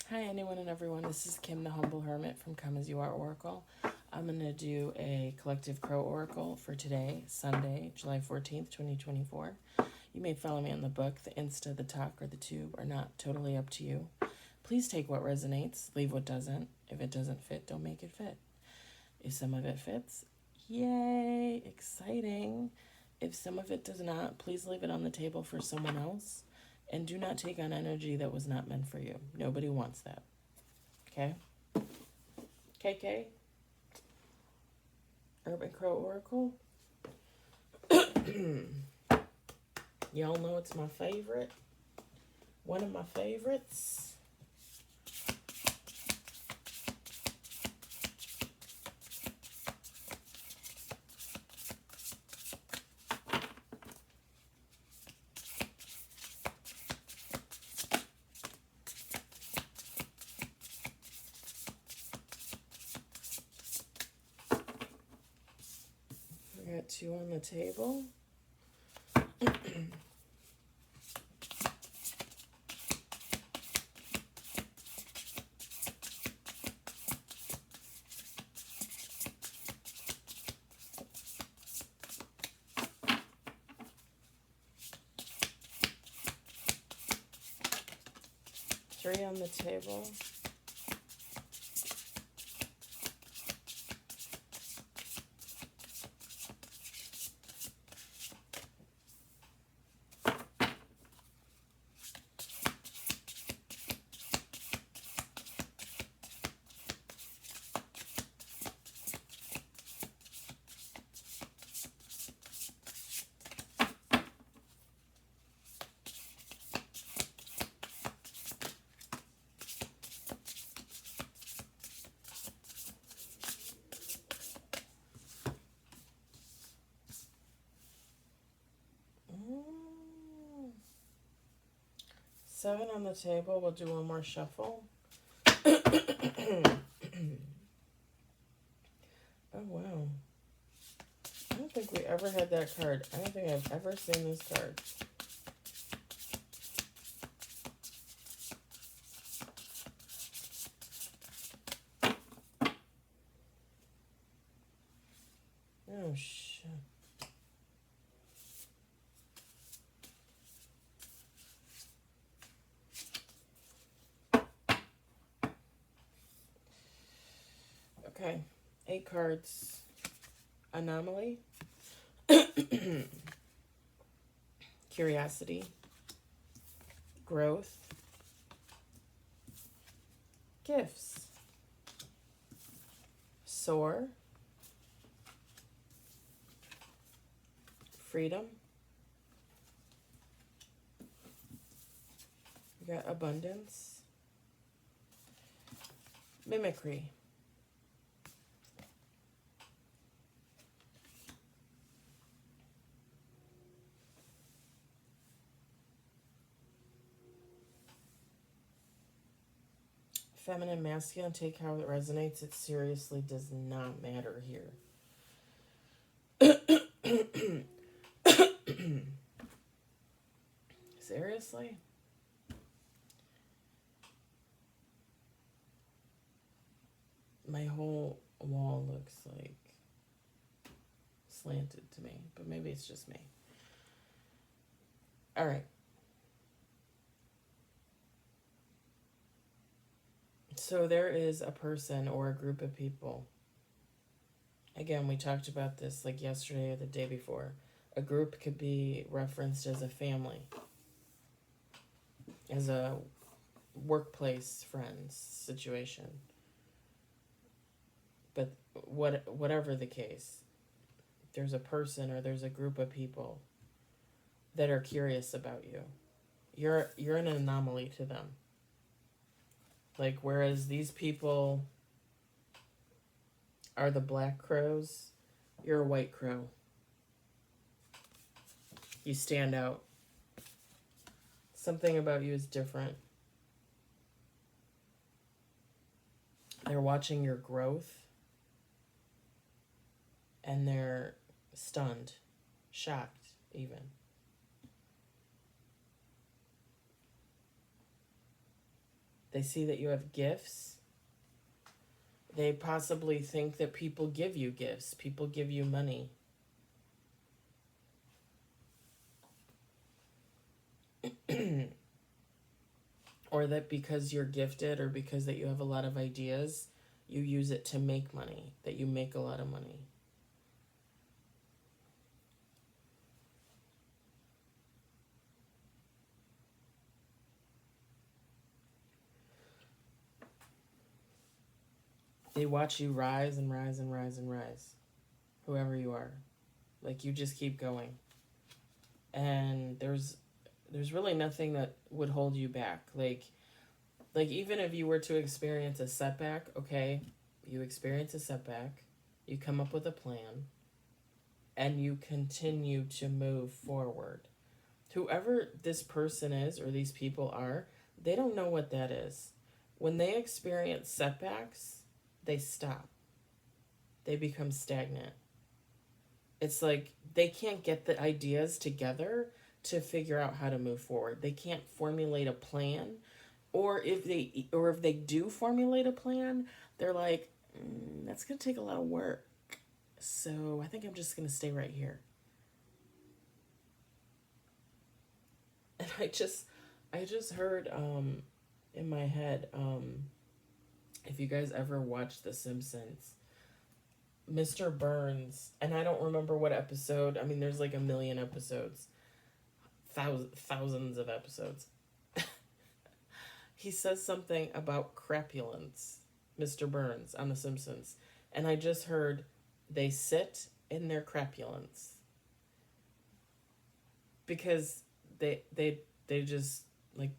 Hi, anyone and everyone. This is Kim, the Humble Hermit from Come As You Are Oracle. I'm going to do a collective crow oracle for today, Sunday, July 14th, 2024. You may follow me on the book, the Insta, the talk, or the tube, or not. Totally up to you. Please take what resonates, leave what doesn't. If it doesn't fit, don't make it fit. If some of it fits, yay, exciting. If some of it does not, please leave it on the table for someone else. And do not take on energy that was not meant for you. Nobody wants that. Okay? KK? Urban Crow Oracle? Y'all know it's my favorite. One of my favorites. We got two on the table. Three on the table. Seven on the table. We'll do one more shuffle. Oh, wow. I don't think we ever had that card. I don't think I've ever seen this card. Oh, shit. Okay. 8 cards. Anomaly. Curiosity. Growth. Gifts. Soar. Freedom. We got abundance. Mimicry. Feminine, masculine, take how it resonates. It seriously does not matter here. Seriously? My whole wall looks like slanted to me, but maybe it's just me. All right. So there is a person or a group of people. Again, we talked about this like yesterday or the day before. A group could be referenced as a family, as a workplace friends situation. But whatever the case, there's a person or there's a group of people that are curious about you. You're an anomaly to them. Like, whereas these people are the black crows, you're a white crow. You stand out. Something about you is different. They're watching your growth, and they're stunned, shocked even. They see that you have gifts. They possibly think that people give you gifts, people give you money. Or that because you're gifted or because that you have a lot of ideas, you use it to make money, that you make a lot of money. They watch you rise and rise and rise and rise, whoever you are. Like, you just keep going. And there's really nothing that would hold you back. Like even if you were to experience a setback, okay, you experience a setback, you come up with a plan, and you continue to move forward. Whoever this person is or these people are, they don't know what that is. When they experience setbacks, they stop. They become stagnant. It's like they can't get the ideas together to figure out how to move forward. They can't formulate a plan, or if they do formulate a plan, they're like, that's going to take a lot of work. So I think I'm just going to stay right here. And I just heard in my head, if you guys ever watched The Simpsons, Mr. Burns, and I don't remember what episode. I mean, there's like a million episodes, thousands of episodes. He says something about crapulence, Mr. Burns, on The Simpsons, and I just heard they sit in their crapulence because they just like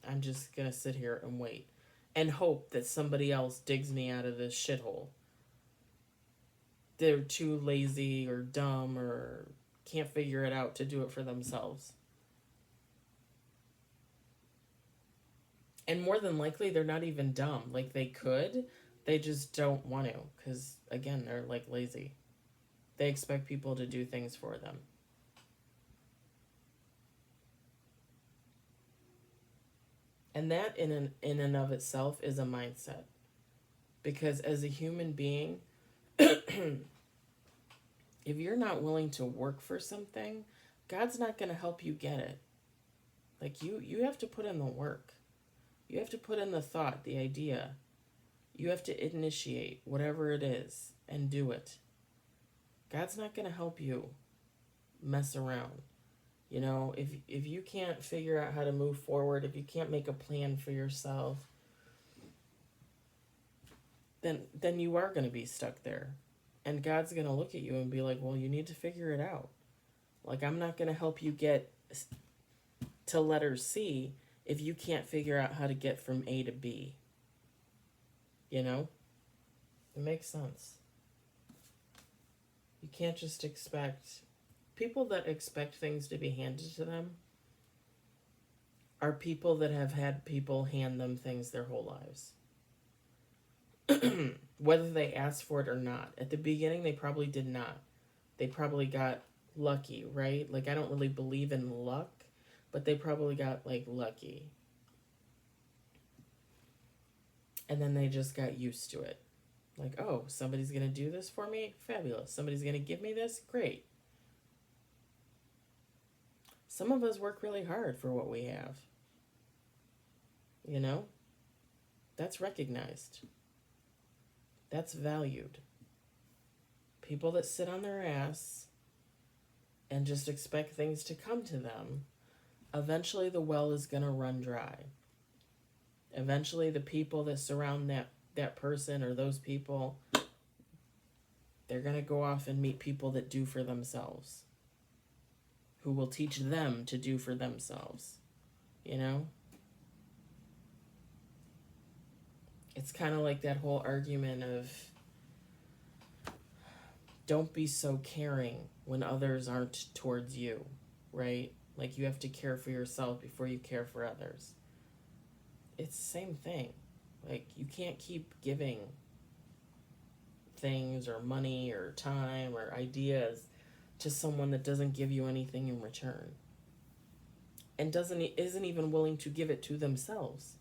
I'm just gonna sit here and wait and hope that somebody else digs me out of this shithole. They're too lazy or dumb or can't figure it out to do it for themselves. And more than likely, they're not even dumb. Like, they could, they just don't want to, because, again, they're, like, lazy. They expect people to do things for them. And that, in and of itself, is a mindset. Because as a human being, if you're not willing to work for something, God's not going to help you get it. Like, you have to put in the work. You have to put in the thought, the idea. You have to initiate whatever it is and do it. God's not going to help you mess around. You know, if you can't figure out how to move forward, if you can't make a plan for yourself, then you are going to be stuck there. And God's going to look at you and be like, well, you need to figure it out. Like, I'm not going to help you get to letter C if you can't figure out how to get from A to B. You know? It makes sense. You can't just expect... People that expect things to be handed to them are people that have had people hand them things their whole lives. Whether they asked for it or not. At the beginning, they probably did not. They probably got lucky, right? Like, I don't really believe in luck, but they probably got, like, lucky. And then they just got used to it. Like, oh, somebody's going to do this for me? Fabulous. Somebody's going to give me this? Great. Some of us work really hard for what we have. You know? That's recognized. That's valued. People that sit on their ass and just expect things to come to them, eventually the well is going to run dry. Eventually the people that surround that person or those people, they're going to go off and meet people that do for themselves, who will teach them to do for themselves. You know? It's kind of like that whole argument of don't be so caring when others aren't towards you, right? Like, you have to care for yourself before you care for others. It's the same thing. Like, you can't keep giving things or money or time or ideas to someone that doesn't give you anything in return. and isn't even willing to give it to themselves.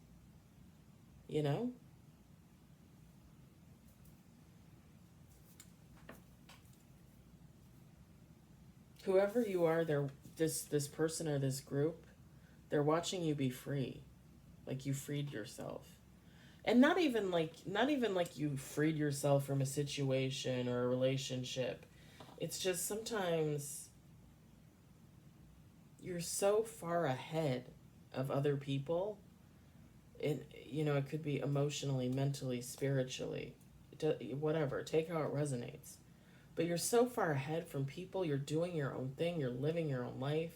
You know? Whoever you are, they're this person or this group, they're watching you be free. Like you freed yourself. And not even like you freed yourself from a situation or a relationship. It's just sometimes you're so far ahead of other people. It could be emotionally, mentally, spiritually, whatever. Take how it resonates. But you're so far ahead from people. You're doing your own thing. You're living your own life.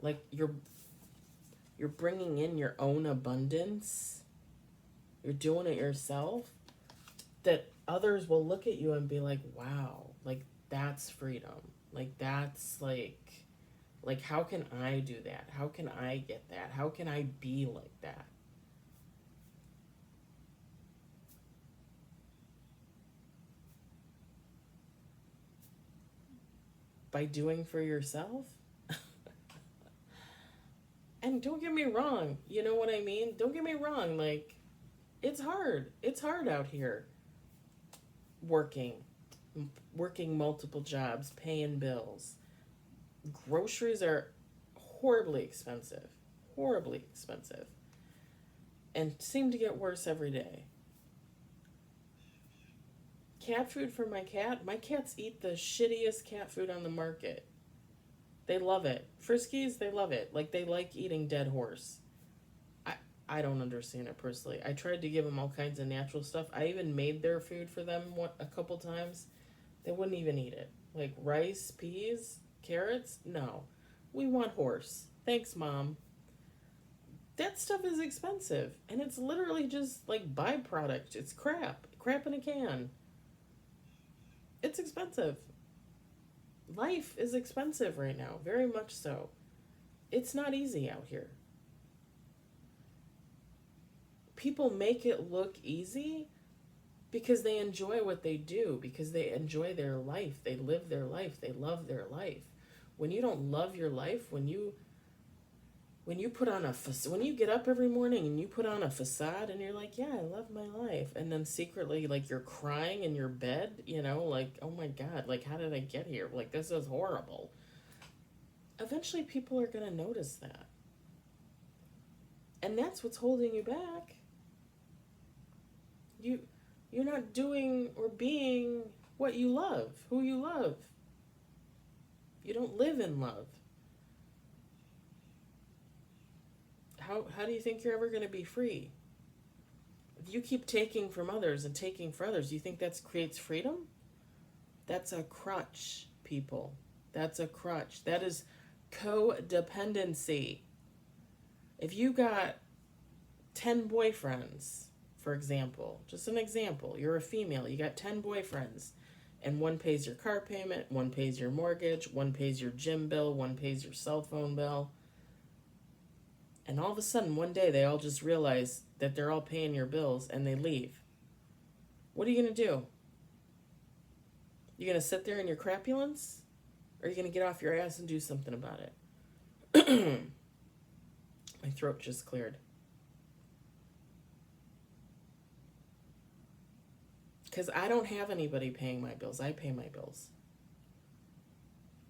Like you're bringing in your own abundance. You're doing it yourself. That others will look at you and be like, "Wow, like that's freedom. Like that's like how can I do that? How can I get that? How can I be like that?" By doing for yourself. And don't get me wrong, you know what I mean? Don't get me wrong, like it's hard. It's hard out here working, working multiple jobs, paying bills. Groceries are horribly expensive, horribly expensive, and seem to get worse every day. Cat food for my cat. My cats eat the shittiest cat food on the market. They love it. Friskies, they love it. Like they like eating dead horse. I I don't understand it personally. I tried to give them all kinds of natural stuff. I even made their food for them a couple times. They wouldn't even eat it. Like rice, peas, carrots? No. We want horse. Thanks, Mom. That stuff is expensive. And it's literally just like byproduct. It's crap. Crap in a can. It's expensive. Life is expensive right now. Very much so. It's not easy out here. People make it look easy because they enjoy what they do, because they enjoy their life. They live their life. They love their life. When you don't love your life, when you put on when you get up every morning and you put on a facade and you're like, yeah, I love my life, and then secretly like you're crying in your bed, like, oh my god, like how did I get here, like this is horrible. Eventually people are going to notice that, and that's what's holding you back. You you're not doing or being what you love, who you love. You don't live in love. How do you think you're ever going to be free? If you keep taking from others and taking for others, you think that creates freedom? That's a crutch, people. That's a crutch. That is codependency. If you got 10 boyfriends, for example, just an example, you're a female, you got 10 boyfriends, and one pays your car payment, one pays your mortgage, one pays your gym bill, one pays your cell phone bill, and all of a sudden, one day, they all just realize that they're all paying your bills and they leave. What are you going to do? You going to sit there in your crapulence? Or are you going to get off your ass and do something about it? My throat just cleared. Because I don't have anybody paying my bills. I pay my bills.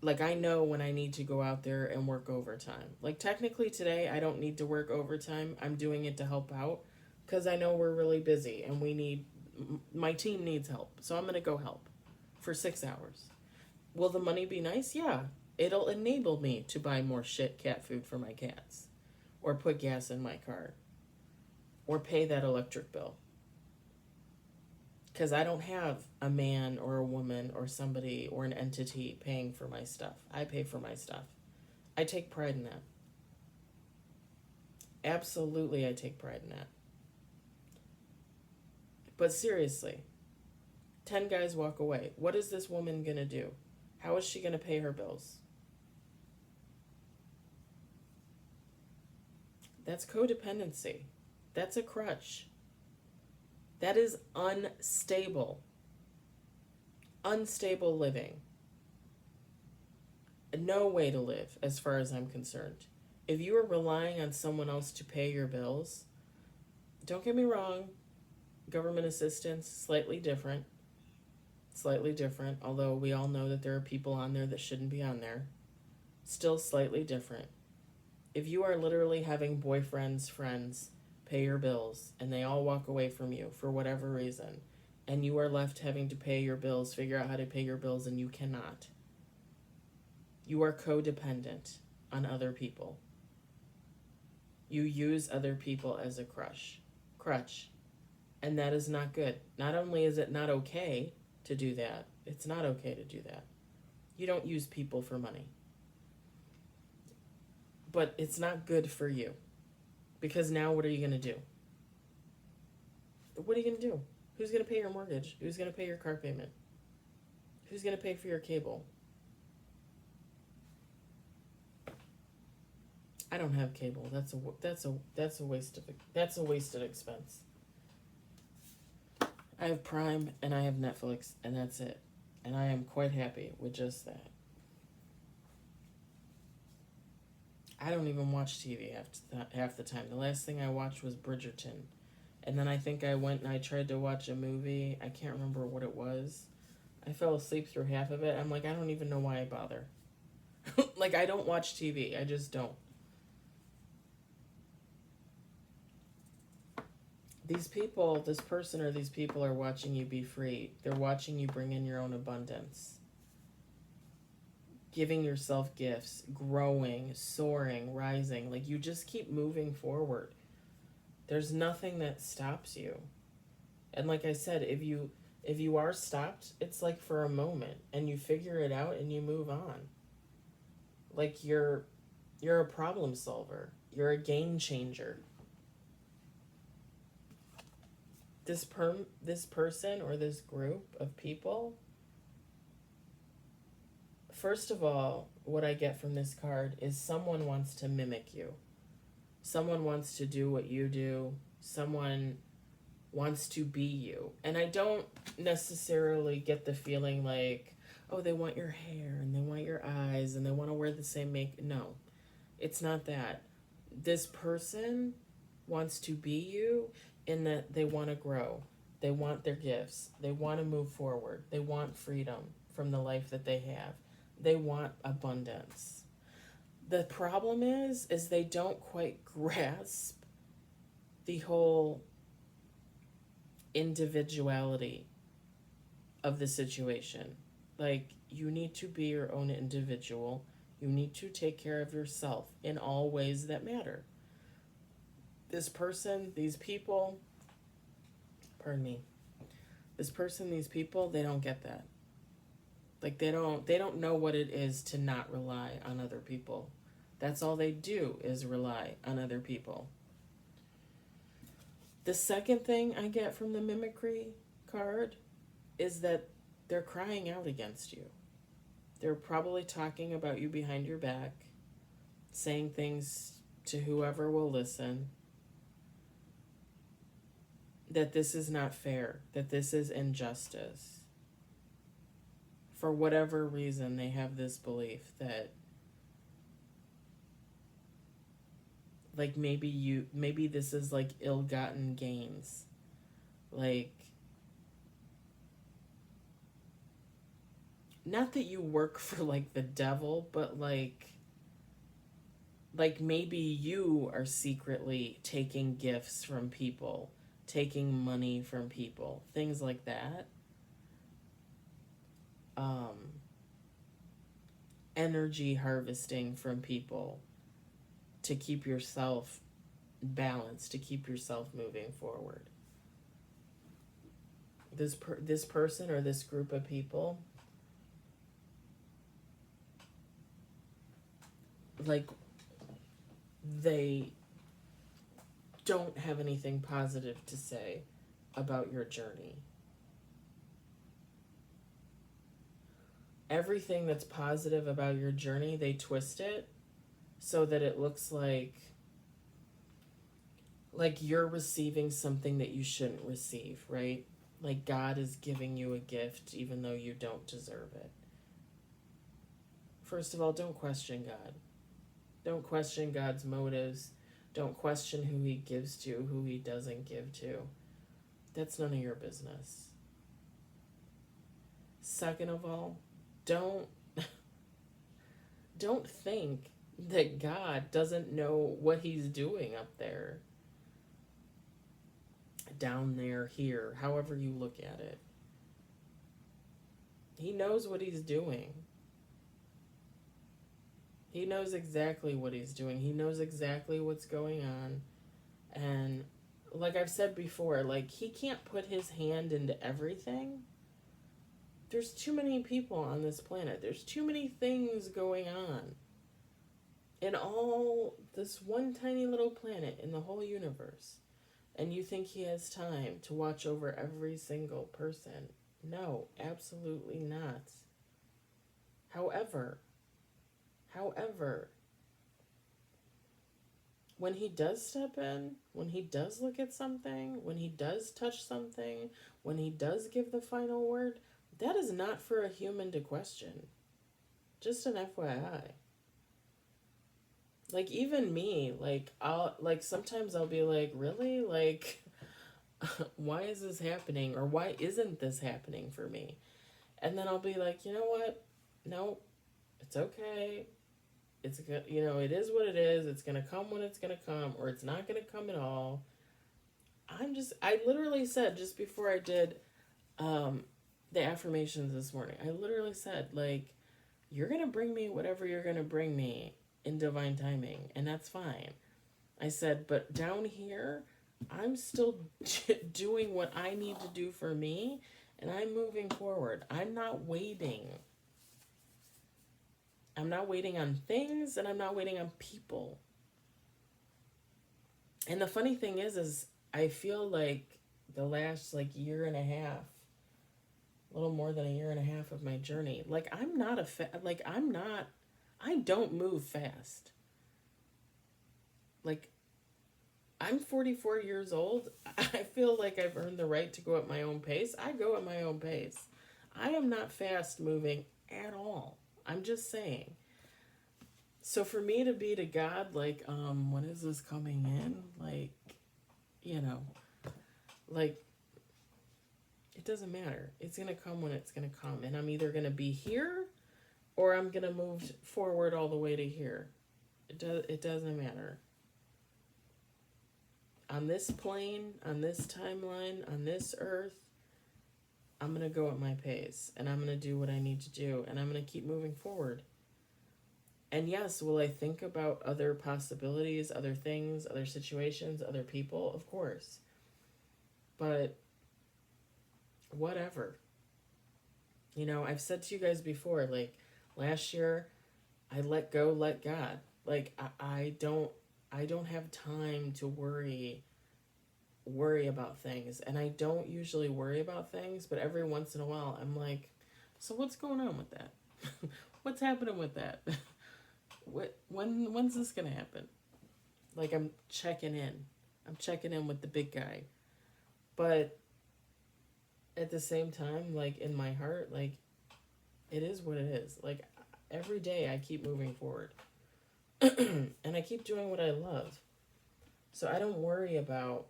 Like, I know when I need to go out there and work overtime. Like, technically today, I don't need to work overtime. I'm doing it to help out because I know we're really busy and my team needs help. So I'm going to go help for 6 hours. Will the money be nice? Yeah. It'll enable me to buy more shit cat food for my cats, or put gas in my car, or pay that electric bill. Because I don't have a man or a woman or somebody or an entity paying for my stuff. I pay for my stuff. I take pride in that. Absolutely, I take pride in that. But seriously, 10 guys walk away. What is this woman going to do? How is she going to pay her bills? That's codependency. That's a crutch. That is unstable. Unstable living. No way to live, as far as I'm concerned. If you are relying on someone else to pay your bills, don't get me wrong, government assistance, slightly different, although we all know that there are people on there that shouldn't be on there. Still slightly different. If you are literally having boyfriends, friends pay your bills and they all walk away from you for whatever reason, and you are left having to pay your bills, figure out how to pay your bills, and you cannot, you are codependent on other people. You use other people as a crutch, and that is not good. Not only is it not okay to do that, it's not okay to do that. You don't use people for money. But it's not good for you. Because now what are you going to do? What are you going to do? Who's going to pay your mortgage? Who's going to pay your car payment? Who's going to pay for your cable? I don't have cable. That's a wasted expense. I have Prime and I have Netflix and that's it. And I am quite happy with just that. I don't even watch TV half the time. The last thing I watched was Bridgerton. And then I think I went and I tried to watch a movie. I can't remember what it was. I fell asleep through half of it. I'm like, I don't even know why I bother. Like, I don't watch TV. I just don't. These people, this person or these people are watching you be free. They're watching you bring in your own abundance. Giving yourself gifts, growing, soaring, rising. Like, you just keep moving forward. There's nothing that stops you. And like I said, if you are stopped, it's like for a moment and you figure it out and you move on. Like you're a problem solver. You're a game changer. This person or this group of people, first of all, what I get from this card is someone wants to mimic you. Someone wants to do what you do. Someone wants to be you. And I don't necessarily get the feeling like, oh, they want your hair and they want your eyes and they want to wear the same makeup. No, it's not that. This person wants to be you in that they want to grow. They want their gifts. They want to move forward. They want freedom from the life that they have. They want abundance. The problem is they don't quite grasp the whole individuality of the situation. Like, you need to be your own individual. You need to take care of yourself in all ways that matter. This person, these people, these people, they don't get that. Like, they don't know what it is to not rely on other people. That's all they do is rely on other people. The second thing I get from the mimicry card is that they're crying out against you. They're probably talking about you behind your back, saying things to whoever will listen, that this is not fair, that this is injustice. For whatever reason, they have this belief that, like, maybe this is like ill-gotten gains. Like, not that you work for like the devil, but like maybe you are secretly taking gifts from people, taking money from people, things like that. Energy harvesting from people to keep yourself balanced, to keep yourself moving forward. This person or this group of people, like, they don't have anything positive to say about your journey. Everything that's positive about your journey, they twist it so that it looks like you're receiving something that you shouldn't receive, right? Like God is giving you a gift even though you don't deserve it. First of all, don't question God. Don't question God's motives. Don't question who he gives to, who he doesn't give to. That's none of your business. Second of all, don't don't think that God doesn't know what he's doing up there, down there, here, however you look at it. He knows what he's doing. He knows exactly what he's doing. He knows exactly what's going on. And like I've said before, like he can't put his hand into everything. There's too many people on this planet. There's too many things going on. In all this one tiny little planet in the whole universe. And you think he has time to watch over every single person. No, absolutely not. However, when he does step in, when he does look at something, when he does touch something, when he does give the final word, that is not for a human to question. Just an FYI. Like even me, sometimes I'll be like, really? Like why is this happening, or why isn't this happening for me? And then I'll be like, you know what? No, it's okay. It's good, it is what it is. It's gonna come when it's gonna come, or it's not gonna come at all. I literally said just before I did the affirmations this morning, I literally said, like, you're gonna bring me whatever you're gonna bring me in divine timing, and that's fine. I said, but down here, I'm still doing what I need to do for me, and I'm moving forward. I'm not waiting. I'm not waiting on things, and I'm not waiting on people. And the funny thing is I feel like the last year and a half, a little more than a year and a half of my journey, like I don't move fast. Like, I'm 44 years old. I feel like I've earned the right to go at my own pace. I go at my own pace. I am not fast moving at all. I'm just saying. So for me to be to God, when is this coming in? It doesn't matter. It's going to come when it's going to come. And I'm either going to be here or I'm going to move forward all the way to here. It doesn't matter. On this plane, on this timeline, on this earth, I'm going to go at my pace. And I'm going to do what I need to do. And I'm going to keep moving forward. And yes, will I think about other possibilities, other things, other situations, other people? Of course. But whatever. I've said to you guys before, last year, I let go, let God. I don't have time to worry about things. And I don't usually worry about things, but every once in a while, I'm like, so what's going on with that? What's happening with that? When's this gonna happen? I'm checking in. I'm checking in with the big guy. But at the same time, in my heart, it is what it is. Every day I keep moving forward. And I keep doing what I love. So I don't worry about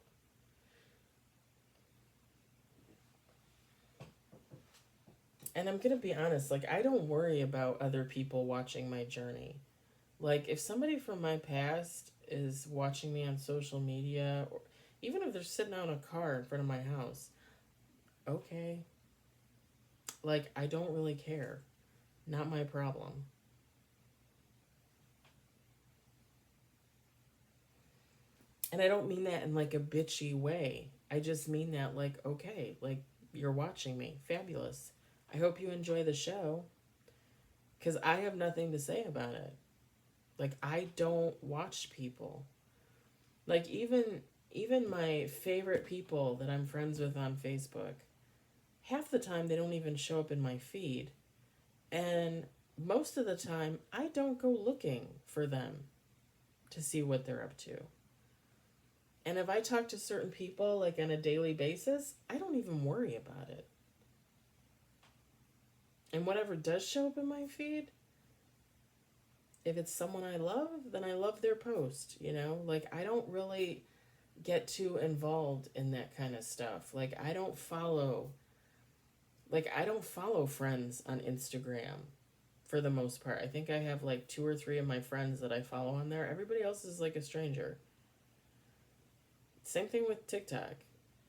and I'm gonna be honest, I don't worry about other people watching my journey. If somebody from my past is watching me on social media, or even if they're sitting out in a car in front of my house, okay. I don't really care. Not my problem. And I don't mean that in a bitchy way. I just mean that okay, you're watching me. Fabulous. I hope you enjoy the show. Because I have nothing to say about it. I don't watch people. Even my favorite people that I'm friends with on Facebook, half the time they don't even show up in my feed. And most of the time, I don't go looking for them to see what they're up to. And if I talk to certain people on a daily basis, I don't even worry about it. And whatever does show up in my feed, if it's someone I love, then I love their post, you know? Like, I don't really get too involved in that kind of stuff. Like, I don't follow friends on Instagram for the most part. I think I have like two or three of my friends that I follow on there. Everybody else is like a stranger. Same thing with TikTok.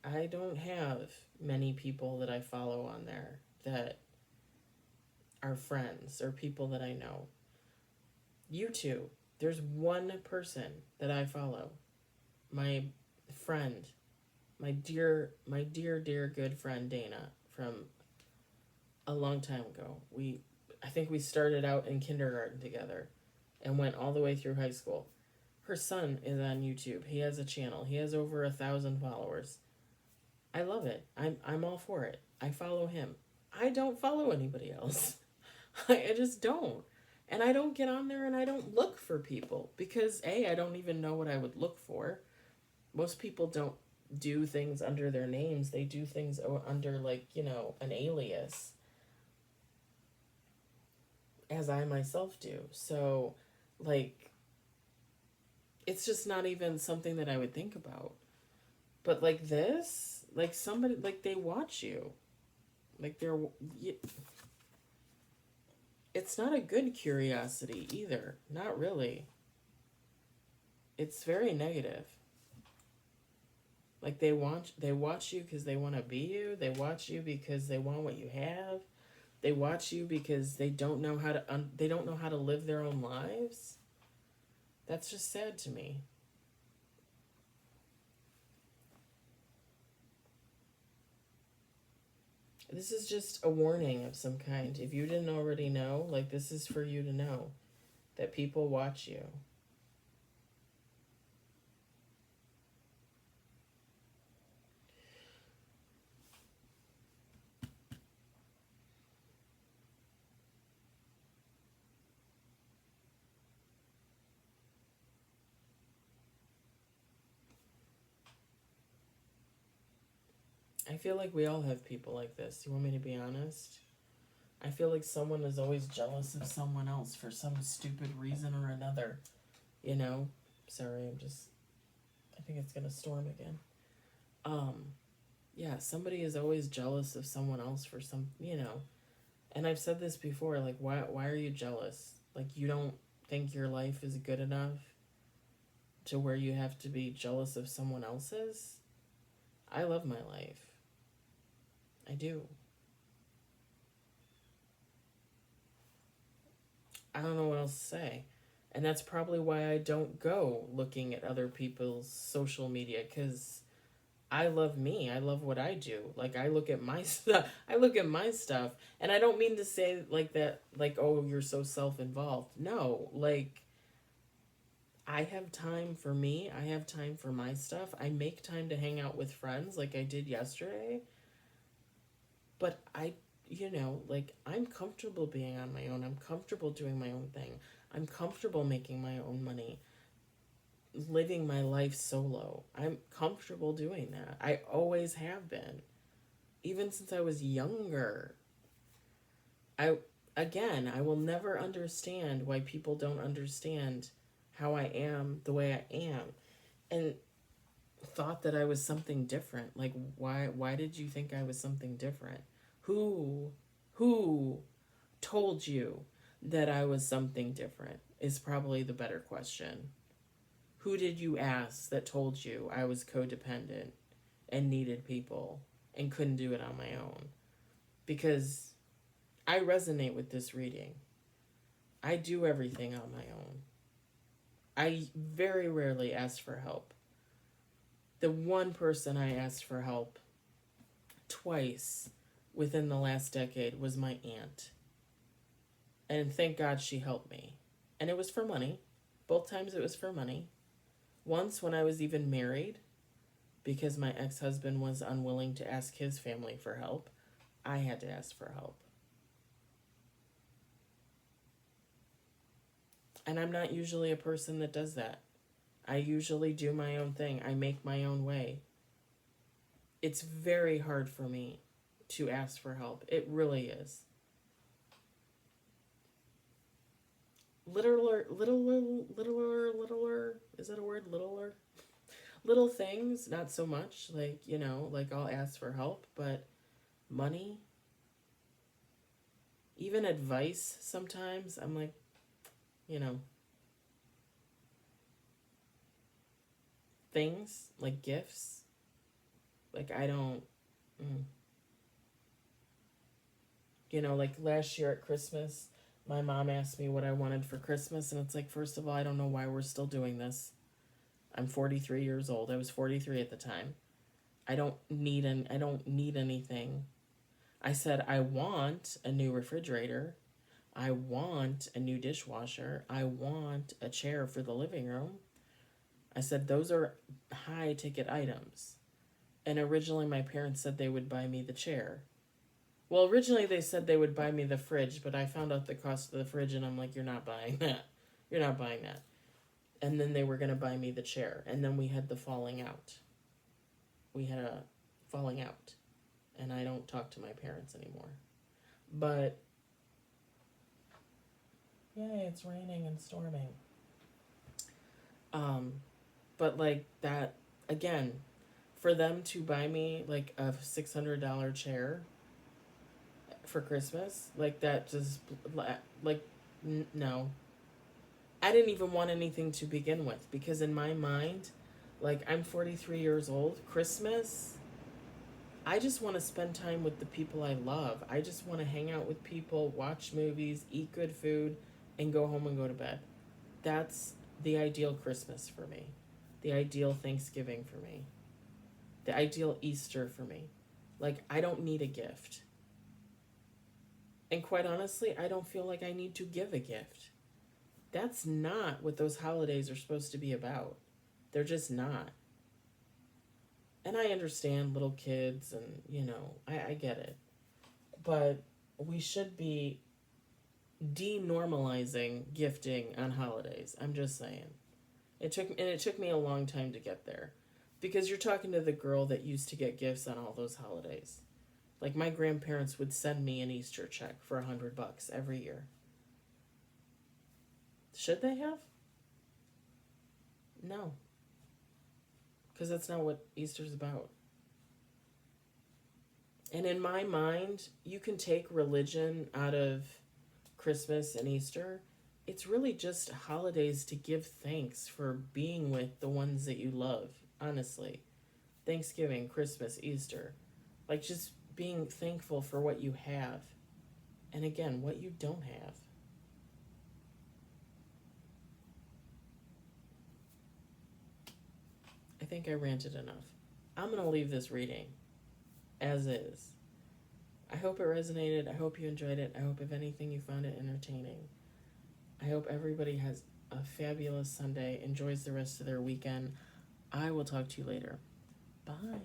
I don't have many people that I follow on there that are friends or people that I know. YouTube, there's one person that I follow. My friend, my dear good friend Dana from a long time ago. I think we started out in kindergarten together and went all the way through high school. Her son is on YouTube. He has a channel. He has over 1,000 followers. I love it. I'm all for it. I follow him. I don't follow anybody else. I just don't. And I don't get on there and I don't look for people because A, I don't even know what I would look for. Most people don't do things under their names. They do things under, like, you know, an alias, as I myself do. So, like, it's just not even something that I would think about. But like this, like somebody, like they watch you. Like it's not a good curiosity either. Not really. It's very negative. Like they watch you because they want to be you. They watch you because they want what you have. They watch you because they don't know how to they don't know how to live their own lives. That's just sad to me. This is just a warning of some kind. If you didn't already know, like, this is for you to know that people watch you. I feel like we all have people like this. You want me to be honest? I feel like someone is always jealous of someone else for some stupid reason or another. You know? Sorry, I think it's gonna storm again. Um, yeah, somebody is always jealous of someone else for some, you know. And I've said this before, like, why are you jealous? Like, you don't think your life is good enough to where you have to be jealous of someone else's? I love my life. I do. I don't know what else to say. And that's probably why I don't go looking at other people's social media, because I love me. I love what I do. Like, I look at my stuff. I look at my stuff, and I don't mean to say like that, like, oh, you're so self-involved. No, like, I have time for me. I have time for my stuff. I make time to hang out with friends like I did yesterday. But you know, like, I'm comfortable being on my own. I'm comfortable doing my own thing. I'm comfortable making my own money, living my life solo. I'm comfortable doing that. I always have been, even since I was younger. I Again, I will never understand why people don't understand how I am the way I am, and thought that I was something different. Like, why did you think I was something different? Who who told you that I was something different is probably the better question. Who did you ask that told you I was codependent and needed people and couldn't do it on my own? Because I resonate with this reading. I do everything on my own. I very rarely ask for help. The one person I asked for help twice within the last decade was my aunt. And thank God she helped me. And it was for money. Both times it was for money. Once when I was even married, because my ex-husband was unwilling to ask his family for help, I had to ask for help. And I'm not usually a person that does that. I usually do my own thing. I make my own way. It's very hard for me to ask for help. It really is. littler, is that a word? Littler? Little things, not so much. Like, like I'll ask for help, but money, even advice sometimes, I'm like, you know, things like gifts. Like, I don't, mm. Like last year at Christmas, my mom asked me what I wanted for Christmas, and it's like, first of all, I don't know why we're still doing this. I'm 43 years old. I was 43 at the time. I don't need anything. I said I want a new refrigerator. I want a new dishwasher. I want a chair for the living room. I said those are high ticket items. And originally my parents said they would buy me the chair. Well, originally they said they would buy me the fridge, but I found out the cost of the fridge and I'm like, you're not buying that. You're not buying that. And then they were going to buy me the chair. And then we had the falling out. We had a falling out. And I don't talk to my parents anymore. But, yay, it's raining and storming. But like that, again, for them to buy me like a $600 chair for Christmas, like that just, like, no. I didn't even want anything to begin with because in my mind, like I'm 43 years old, Christmas, I just want to spend time with the people I love. I just want to hang out with people, watch movies, eat good food, and go home and go to bed. That's the ideal Christmas for me. The ideal Thanksgiving for me. The ideal Easter for me. Like, I don't need a gift. And quite honestly, I don't feel like I need to give a gift. That's not what those holidays are supposed to be about. They're just not. And I understand little kids and, I get it. But we should be denormalizing gifting on holidays. I'm just saying. It took me a long time to get there. Because you're talking to the girl that used to get gifts on all those holidays. Like my grandparents would send me an Easter check for $100 every year. Should they have? No. Because that's not what Easter's about. And in my mind, you can take religion out of Christmas and Easter. It's really just holidays to give thanks for being with the ones that you love, honestly. Thanksgiving, Christmas, Easter. Like just being thankful for what you have. And again, what you don't have. I think I ranted enough. I'm going to leave this reading as is. I hope it resonated. I hope you enjoyed it. I hope, if anything, you found it entertaining. I hope everybody has a fabulous Sunday, enjoys the rest of their weekend. I will talk to you later. Bye.